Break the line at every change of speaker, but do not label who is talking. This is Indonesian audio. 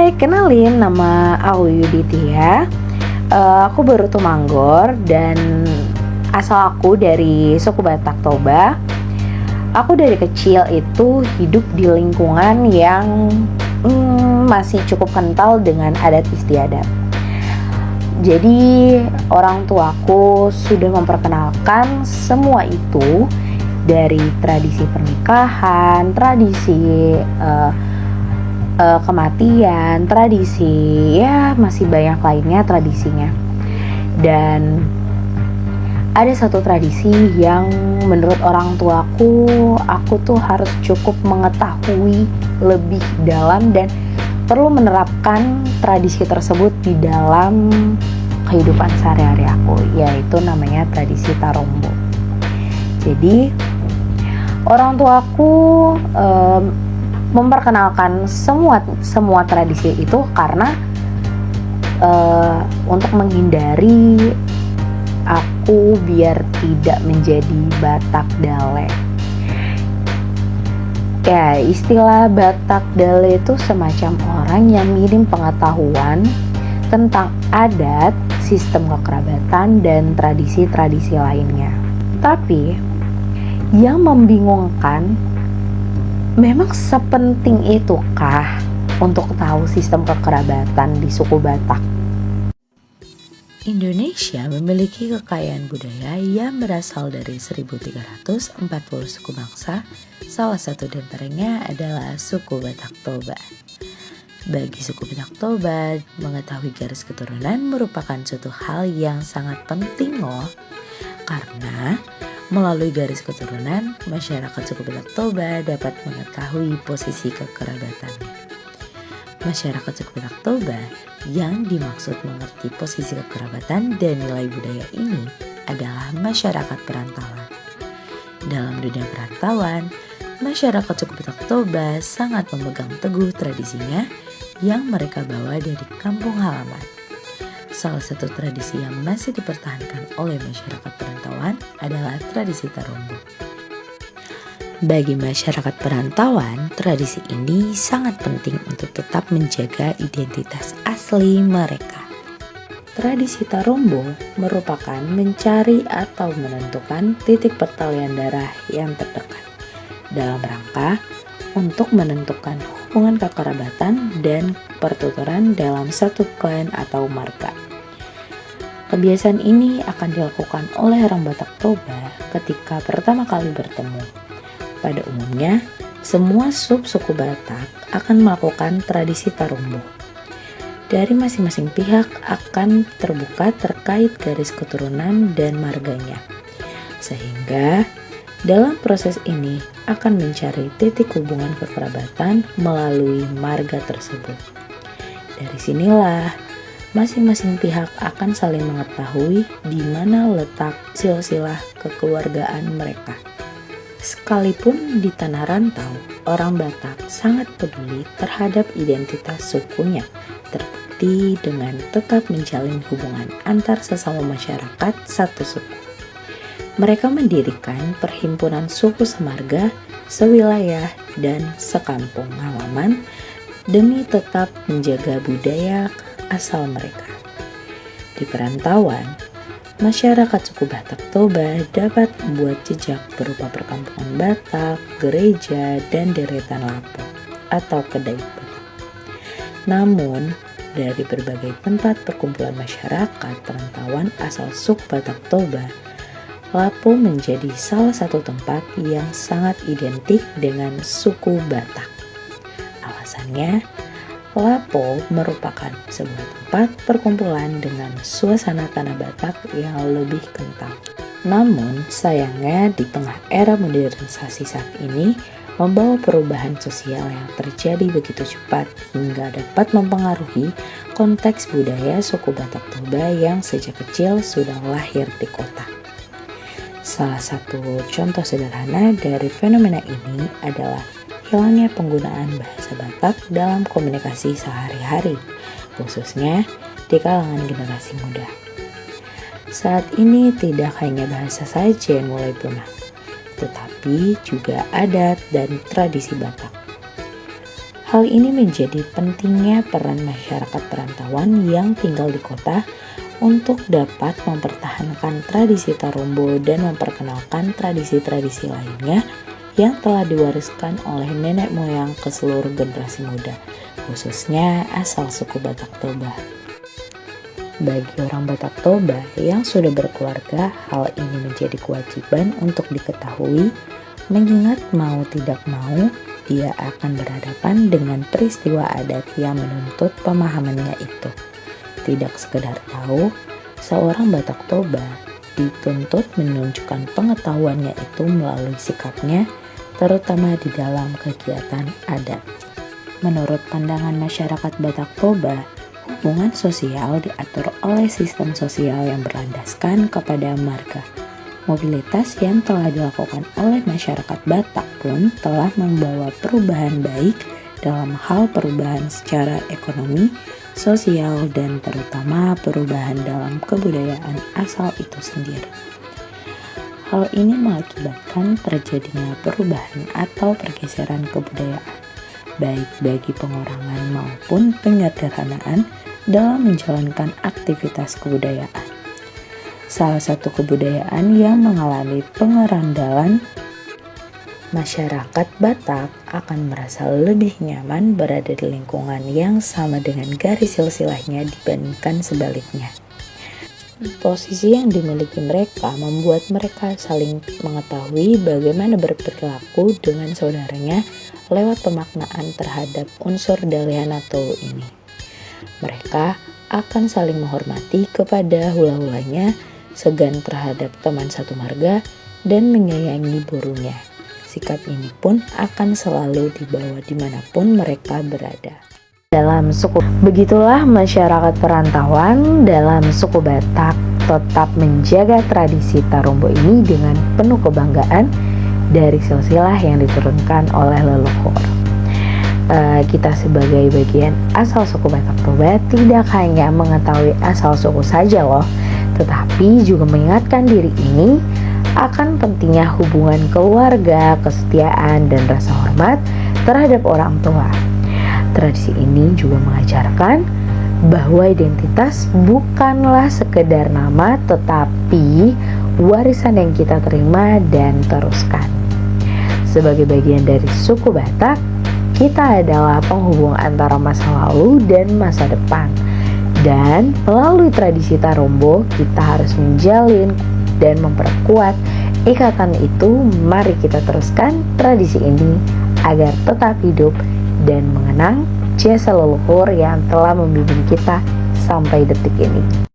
Hai, kenalin nama aku Yuditya. Aku baru Tumanggor dan asal aku dari suku Batak Toba. Aku dari kecil itu hidup di lingkungan yang masih cukup kental dengan adat istiadat. Jadi orang tuaku sudah memperkenalkan semua itu dari tradisi pernikahan, tradisi kematian, tradisi, ya masih banyak lainnya tradisinya. Dan ada satu tradisi yang menurut orang tuaku, aku tuh harus cukup mengetahui lebih dalam dan perlu menerapkan tradisi tersebut di dalam kehidupan sehari-hari aku, yaitu namanya tradisi Tarombo. Jadi orang tuaku memperkenalkan semua tradisi itu karena untuk menghindari aku biar tidak menjadi Batak Dale. Ya, istilah Batak Dale itu semacam orang yang minim pengetahuan tentang adat, sistem kekerabatan, dan tradisi-tradisi lainnya. Tapi yang membingungkan, memang sepenting itukah untuk tahu sistem kekerabatan di suku Batak?
Indonesia memiliki kekayaan budaya yang berasal dari 1340 suku bangsa. Salah satu di antaranya adalah suku Batak Toba. Bagi suku Batak Toba, mengetahui garis keturunan merupakan suatu hal yang sangat penting loh. Karena melalui garis keturunan, masyarakat suku Batak Toba dapat mengetahui posisi kekerabatannya. Masyarakat suku Batak Toba yang dimaksud mengerti posisi kekerabatan dan nilai budaya ini adalah masyarakat perantauan. Dalam dunia perantauan, masyarakat suku Batak Toba sangat memegang teguh tradisinya yang mereka bawa dari kampung halaman. Salah satu tradisi yang masih dipertahankan oleh masyarakat perantauan adalah tradisi Tarombo. Bagi masyarakat perantauan, tradisi ini sangat penting untuk tetap menjaga identitas asli mereka. Tradisi Tarombo merupakan mencari atau menentukan titik pertalian darah yang terdekat dalam rangka untuk menentukan hubungan kekerabatan dan pertuturan dalam satu klan atau marga. Kebiasaan ini akan dilakukan oleh orang Batak Toba ketika pertama kali bertemu. Pada umumnya, semua suku Batak akan melakukan tradisi Tarombo. Dari masing-masing pihak akan terbuka terkait garis keturunan dan marganya. Sehingga dalam proses ini akan mencari titik hubungan kekerabatan melalui marga tersebut. Dari sinilah masing-masing pihak akan saling mengetahui di mana letak silsilah kekeluargaan mereka. Sekalipun di tanah rantau, orang Batak sangat peduli terhadap identitas sukunya, terbukti dengan tetap menjalin hubungan antar sesama masyarakat satu suku. Mereka mendirikan perhimpunan suku semarga, sewilayah, dan sekampung halaman demi tetap menjaga budaya asal mereka. Di perantauan, masyarakat suku Batak Toba dapat membuat jejak berupa perkampungan Batak, gereja, dan deretan lapo atau kedai Batak. Namun, dari berbagai tempat perkumpulan masyarakat perantauan asal suku Batak Toba, Lapo menjadi salah satu tempat yang sangat identik dengan suku Batak. Alasannya, Lapo merupakan sebuah tempat perkumpulan dengan suasana tanah Batak yang lebih kental. Namun, sayangnya di tengah era modernisasi saat ini membawa perubahan sosial yang terjadi begitu cepat hingga dapat mempengaruhi konteks budaya suku Batak Toba yang sejak kecil sudah lahir di kota. Salah satu contoh sederhana dari fenomena ini adalah hilangnya penggunaan bahasa Batak dalam komunikasi sehari-hari, khususnya di kalangan generasi muda. Saat ini tidak hanya bahasa saja yang mulai punah, tetapi juga adat dan tradisi Batak. Hal ini menjadi pentingnya peran masyarakat perantauan yang tinggal di kota untuk dapat mempertahankan tradisi Tarumbo dan memperkenalkan tradisi-tradisi lainnya yang telah diwariskan oleh nenek moyang ke seluruh generasi muda, khususnya asal suku Batak Toba. Bagi orang Batak Toba yang sudah berkeluarga, hal ini menjadi kewajiban untuk diketahui, mengingat mau tidak mau, dia akan berhadapan dengan peristiwa adat yang menuntut pemahamannya itu. Tidak sekedar tahu, seorang Batak Toba dituntut menunjukkan pengetahuannya itu melalui sikapnya, terutama di dalam kegiatan adat. Menurut pandangan masyarakat Batak Toba, hubungan sosial diatur oleh sistem sosial yang berlandaskan kepada marga. Mobilitas yang telah dilakukan oleh masyarakat Batak pun telah membawa perubahan baik dalam hal perubahan secara ekonomi, sosial, dan terutama perubahan dalam kebudayaan asal itu sendiri. Hal ini mengakibatkan terjadinya perubahan atau pergeseran kebudayaan, baik bagi pengurangan maupun penyederhanaan dalam menjalankan aktivitas kebudayaan. Salah satu kebudayaan yang mengalami pengerandalan, masyarakat Batak akan merasa lebih nyaman berada di lingkungan yang sama dengan garis silsilahnya dibandingkan sebaliknya. Posisi yang dimiliki mereka membuat mereka saling mengetahui bagaimana berperilaku dengan saudaranya lewat pemaknaan terhadap unsur Dalihanatowo ini. Mereka akan saling menghormati kepada hula-hulanya, segan terhadap teman satu marga, dan menyayangi burungnya. Sikap ini pun akan selalu dibawa dimanapun mereka berada.
Begitulah masyarakat perantauan dalam suku Batak tetap menjaga tradisi Tarumbo ini dengan penuh kebanggaan dari silsilah yang diturunkan oleh leluhur. Kita sebagai bagian asal suku Batak Toba tidak hanya mengetahui asal suku saja loh, tetapi juga mengingatkan diri ini akan pentingnya hubungan keluarga, kesetiaan, dan rasa hormat terhadap orang tua. Tradisi ini juga mengajarkan bahwa identitas bukanlah sekedar nama, tetapi warisan yang kita terima dan teruskan. Sebagai bagian dari suku Batak, kita adalah penghubung antara masa lalu dan masa depan. Dan melalui tradisi Tarumbo, kita harus menjalin dan memperkuat ikatan itu. Mari kita teruskan tradisi ini agar tetap hidup dan mengenang jasa leluhur yang telah membimbing kita sampai detik ini.